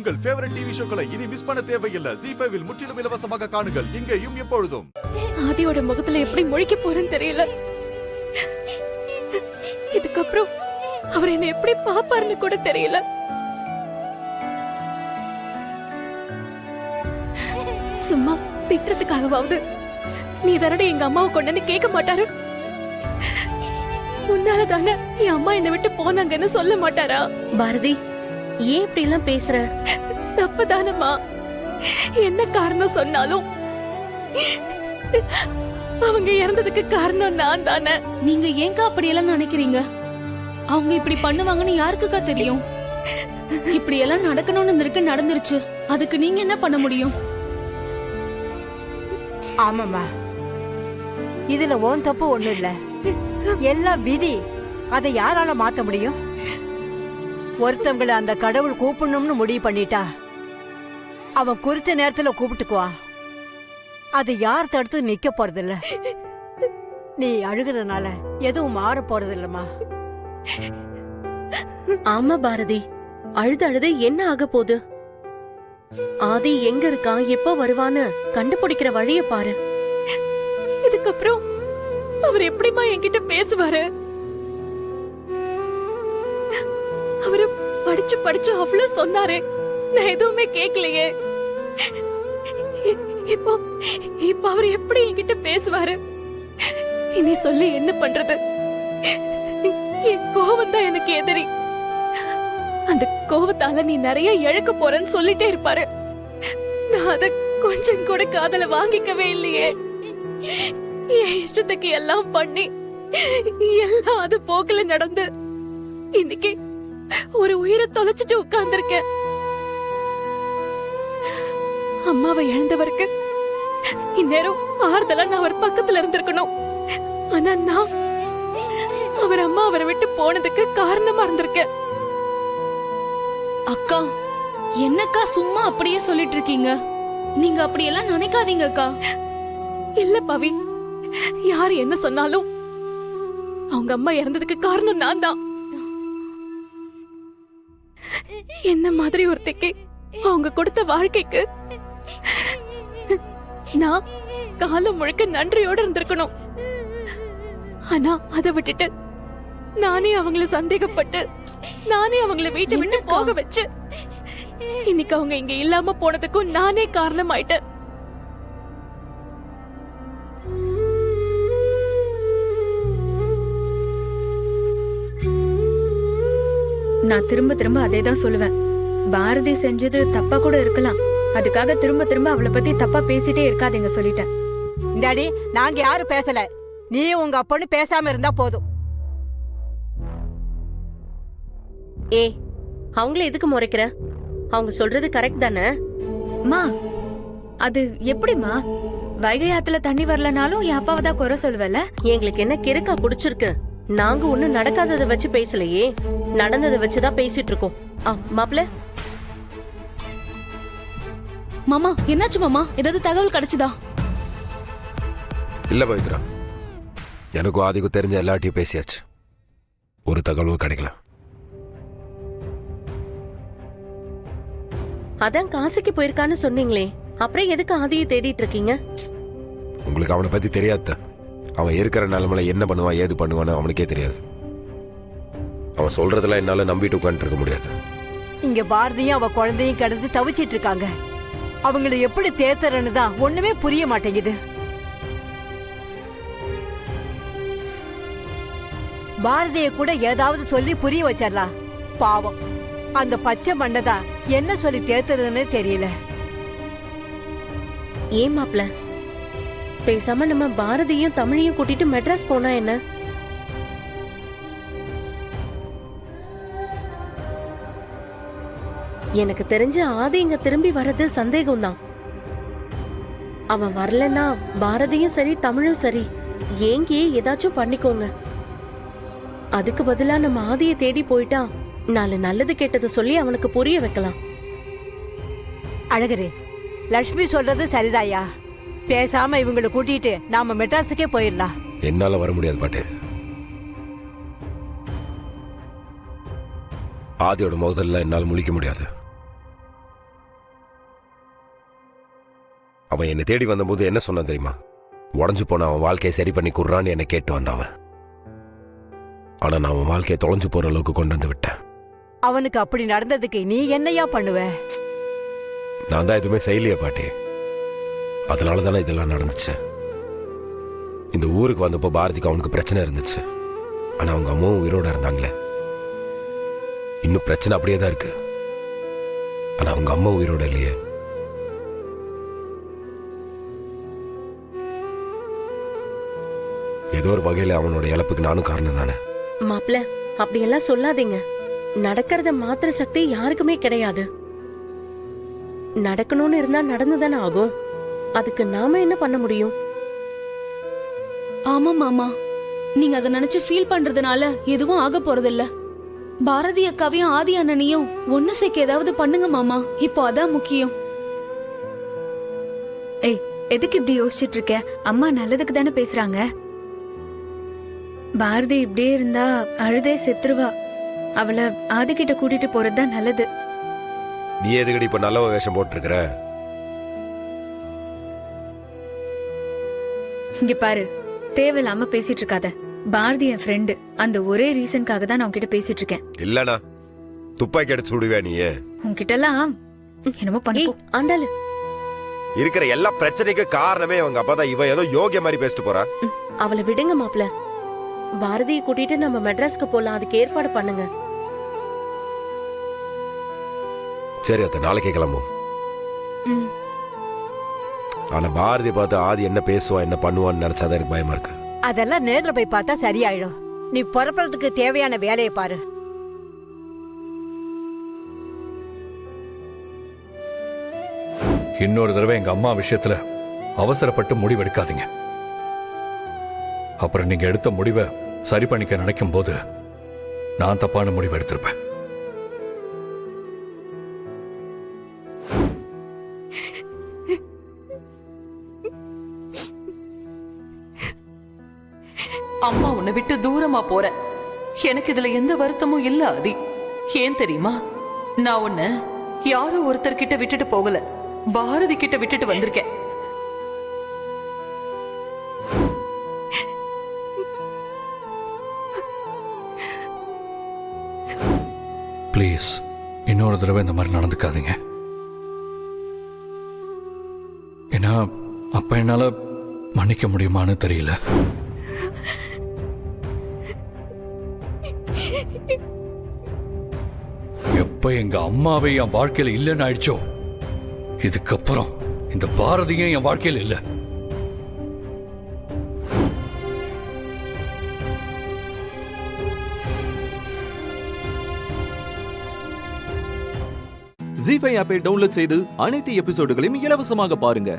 உங்கள் favourite TV ஷோக்களை இனி miss பண்ண தேவையில்லை. ZEE5 இல் முற்றிலும் இலவசமாக காணுங்கள். இங்கேயும் எப்பொழுதும். ஆதியோட முகத்துல எப்படி முழிக்க போறேன்னு தெரியல. இதுக்கப்புறம் அவர் என்ன எப்படி பாப்பாருன்னு கூட தெரியல. சும்மா திட்டத்துக்காகவாவது நீ தானே எங்க அம்மாவை கொண்டு கேட்க மாட்டாரு? முன்னால தானே என் அம்மா என்னை விட்டு போனாங்கன்னு சொல்ல மாட்டாரா? பாரதி, ஏன் இப்படி எல்லாம் பேசுற? தப்புதானம்மா. என்ன காரணம் சொன்னாலும் அவங்க இறந்ததுக்கு காரணம் நான் தானே. நீங்க ஏங்கா அப்படி எல்லாம் நினைக்கிறீங்க? அவங்க இப்படி பண்ணுவாங்கன்னு யாருக்குக்கா தெரியும்? இப்படி எல்லாம் நடக்கணும்னு இருக்கு, நடந்துருச்சு. அதுக்கு நீங்க என்ன பண்ண முடியும்? ஆமாமா, இதுல ஓன் தப்பு ஒண்ணு இல்ல. எல்லாம் விதி. அதை யாரால மாத்த முடியும்? ஒருத்தவங்களை அந்த கடவுள் கூப்பிடணும்னு முடிவு பண்ணிட்டா அவன் குறிச்ச நேரத்துல கூப்பிட்டுக்குவான். அது யார் தடுத்து நிக்க போறதில்ல. நீ அழுகிறதுனால எதுவும் மாற போறதில்லம்மா. ஆமா பாரதி, அழுது அழுது என்ன ஆக போகுது? ஆதி எங்க இருக்கான், எப்ப வருவான்னு கண்டுபிடிக்கிற வழிய பாரு. இதுக்கப்புறம் அவர் எப்படிமா என்கிட்ட பேசுவாரு? அவரு படிச்சு படிச்சு அவ்வளவு சொன்னாரு, நான் எதுவுமே கேட்கலையே. இப்போ இப்போ அவர் எப்படி என்கிட்ட பேசுவாரு? இனி சொல்லி என்ன பண்றது? என் கோவம் தான் எனக்கு எதிரி. அந்த கோவத்தால நீ நிறைய இழக்க போறன்னு சொல்லிட்டே இருப்பாரு. நான் அத கொஞ்சம் கூட காதல வாங்கிக்கவே இல்லையே. என் இஷ்டத்துக்கு எல்லாம் பண்ணி எல்லாம் அது போக்கல நடந்து இன்னைக்கு ஒரு உயிரை தொலைச்சிட்டு உட்கார்ந்திருக்கேன். அம்மாவை இழந்தவருக்கு இந்நேரம் ஆறுதலா நான் அவர் பக்கத்துல இருந்திருக்கணும். ஆனா நான் அவர் அம்மா அவரை விட்டு போனதுக்கு காரணமா இருந்திருக்கேன். அக்கா, என்னக்கா சும்மா அப்படியே சொல்லிட்டு இருக்கீங்க? நீங்க அப்படி எல்லாம் நினைக்காதீங்க அக்கா. இல்ல பவி, யாரு என்ன சொன்னாலும் அவங்க அம்மா இறந்ததுக்கு காரணம் நான் தான். என்ன மாதிரி ஒருத்தைக்கு அவங்க கொடுத்த வாழ்க்கைக்கு நான் காலம் முழுக்க நன்றியோட இருந்திருக்கணும். ஆனா அதை விட்டுட்டு நானே அவங்கள சந்தேகப்பட்டு நானே அவங்கள வீட்டை விட்டு போக வச்சு இன்னைக்கு அவங்க இங்க இல்லாம போனதுக்கும் நானே காரணம் ஆயிட்டேன். நான் திரும்ப திரும்ப அதேதான் சொல்லுவேன். பாரதி செஞ்சது தப்பா கூட இருக்கலாம். அதுக்காக திரும்ப திரும்ப அவளை பத்தி தப்பா பேசிட்டே இருக்காதீங்க, சொல்லிட்டேன். இந்தாடி, நாங்க யாரும் பேசல. நீ உங்க அப்பன்னு பேசாம இருந்தா போதும். ஏய், அவங்கள எதுக்கு முறைக்கிற? அவங்க சொல்றது கரெக்ட் தானே? மா, அது எப்படிமா? வைகை ஆத்துல தண்ணி வரலனாலும் என் அப்பாவை தான் குறை சொல்வல. எங்களுக்கு என்ன கிறுக்கா புடிச்சிருக்கு? நாங்க ஒண்ணும் நடக்காததை வச்சு பேசலையே, நடந்ததை வச்சுதான் பேசிட்டு இருக்கோம். மாப்ள, மாமா என்னாச்சு மாமா? ஏதாவது தகவல் கிடைச்சதா? இல்ல பவித்ரா, எனக்கும் ஆதிக்கும் தெரிஞ்ச எல்லாத்தையும் பேசியாச்சு. ஒரு தகவலும் கிடைக்கல. அதான் காசிக்கு போயிருக்கான்னு சொன்னீங்களே, அப்புறம் எதுக்கு ஆதியை தேடிட்டு இருக்கீங்க? உங்களுக்கு அவனை பத்தி தெரியாத. அவன் இருக்கிற நிலைமையில என்ன பண்ணுவான் ஏது பண்ணுவான்னு அவனுக்கே தெரியாது. அவன் சொல்றதெல்லாம் என்னால நம்பிட்டு உட்காந்துட்டு இருக்க முடியாது. இங்க பாரதியும் அவ குழந்தையும் கிடந்து தவிச்சிட்டு இருக்காங்க. அவங்களை எப்படி தேத்துறன்னு தான் ஒண்ணுமே புரிய மாட்டேங்குது. பாரதிய கூட ஏதாவது சொல்லி புரிய வச்சிடலாம். பாவம், அந்த பச்சை மண்ணதான் என்ன சொல்லி தேத்துறதுன்னு தெரியல. ஏன் மாப்ள, பேசாம நம்ம பாரதியும் தமிழையும் கூட்டிட்டு மெட்ராஸ் போனா என்ன? எனக்கு தெரிஞ்ச ஆதி இங்க திரும்பி வர்றது சந்தேகம்தான். அவன் வரலன்னா பாரதியும் சரி தமிழும் சரி ஏங்கி ஏதாச்சும் பண்ணிக்கோங்க. அதுக்கு பதிலா நம்ம ஆதியை தேடி போயிட்டா நாலு நல்லது கெட்டது சொல்லி அவனுக்கு புரிய வைக்கலாம். அழகரே, லட்சுமி சொல்றது சரிதாயா. பேசாம இவங்களை கூட்டிட்டு நாம மெட்ராஸுக்கே போயிடலாம். என்னால வர முடியாது பாட்டு. ஆதியோட முகத்துல என்னால் முழிக்க முடியாது. அவன் என்னை தேடி வந்தபோது என்ன சொன்னான் தெரியுமா? உடஞ்சு போன அவன் வாழ்க்கையை சரி பண்ணி குடுறான்னு என்னை கேட்டு வந்தவன். ஆனா நான் அவன் வாழ்க்கையை தொலைஞ்சு போற அளவுக்கு கொண்டு வந்து விட்டேன். அவனுக்கு அப்படி நடந்ததுக்கு நீ என்னையா பண்ணுவ? நான் தான் எதுவுமே செய்யலையே பாட்டி. அதனால தானே இதெல்லாம் நடந்துச்சு. இந்த ஊருக்கு வந்தப்போ பாரதிக்கு அவனுக்கு பிரச்சனை இருந்துச்சு. ஆனா அவங்க அம்மாவும் உயிரோட இருந்தாங்களே. இன்னும் பிரச்சனை அப்படியே தான் இருக்கு. ஆனா அவங்க அம்மா உயிரோட இல்லையே. ஏதோ ஒரு வகையில அவனோட இழப்புக்கு நானும் காரணம் தானே. மாப்ள, அப்படியெல்லாம் சொல்லாதீங்க. நடக்கிறத மாத்திர சக்தி யாருக்குமே கிடையாது. நடக்கணும்னு இருந்தா நடந்துதானே ஆகும். அதுக்கு நாம என்ன பண்ண முடியும்? ஆமா மாமா, நீங்க அதை நினைச்சு ஃபீல் பண்றதுனால எதுவும் ஆக போறதில்ல. பாரதி அக்காவையும் ஆதி அண்ணனையும் ஒண்ணு சேர்க்க ஏதாவது பண்ணுங்க மாமா. இப்போ அதான் முக்கியம். ஏய், எதுக்கு இப்படி யோசிச்சுட்டு இருக்க? அம்மா நல்லதுக்கு தானே பேசுறாங்க. பாரதி இப்படியே இருந்தா அழுதே செத்துருவா. அவளை ஆதிக்கிட்ட கூட்டிட்டு போறதுதான் நல்லது. நீ எதுக்கடி இப்ப நல்ல வேஷம் போட்டிருக்கிற? இங்க பாரு, தேவையில்லாம பேசிட்டு இருக்காத. பாரதி என் ஃப்ரெண்டு. அந்த ஒரே ரீசனுக்காக தான் நான் உன்கிட்ட பேசிட்டு இருக்கேன். இல்லனா துப்பாக்கி எடுத்து சுடுவே நீ. உன்கிட்ட எல்லாம் என்னமோ பண்ணிக்கோ. ஆண்டாளு, இருக்கிற எல்லா பிரச்சனைக்கு காரணமே அவங்க அப்பா தான். இவன் ஏதோ யோகிய மாதிரி பேசிட்டு போறா. அவளை விடுங்க மாப்ள. பாரதியை கூட்டிட்டு நம்ம மெட்ராஸ்க்கு போலாம். அதுக்கு ஏற்பாடு பண்ணுங்க. சரி அத்த, நாளைக்கே கிளம்பும். ம். ஆனா பாரதி பார்த்து ஆதி என்ன பேசுவான் என்ன பண்ணுவான்னு நினைச்சாதான் எனக்கு பயமா இருக்கு. அதெல்லாம் நேர்ல போய் பார்த்தா சரியாயிடும். நீ புறப்படுறதுக்கு தேவையான வேலையை பாரு. இன்னொரு தடவை எங்க அம்மா விஷயத்துல அவசரப்பட்டு முடிவெடுக்காதீங்க. அப்புறம் நீங்க எடுத்த முடிவை சரி பண்ணிக்க நினைக்கும் போது நான் தப்பான முடிவு எடுத்திருப்பேன். அம்மா உன்னை விட்டு தூரமா போற. எனக்கு இதுல எந்த வருத்தமும் இல்ல ஆதி. ஏன் தெரியுமா? நான் உன்னை யாரோ ஒருத்தர்கிட்ட விட்டுட்டு போகல, பாரதி கிட்ட விட்டுட்டு வந்திருக்கேன். ப்ளீஸ் இன்னொரு தடவை இந்த மாதிரி நடந்துக்காதீங்க. ஏன்னா அப்ப என்னால மன்னிக்க முடியுமான்னு தெரியல. எப்ப எங்க அம்மாவை என் வாழ்க்கையில இல்லைன்னு ஆயிடுச்சோ, இதுக்கப்புறம் இந்த பாரதியும் என் வாழ்க்கையில இல்ல. ஜீ5 ஆப்பை டவுன்லோட் செய்து அனைத்து எபிசோடுகளையும் இலவசமாக பாருங்க.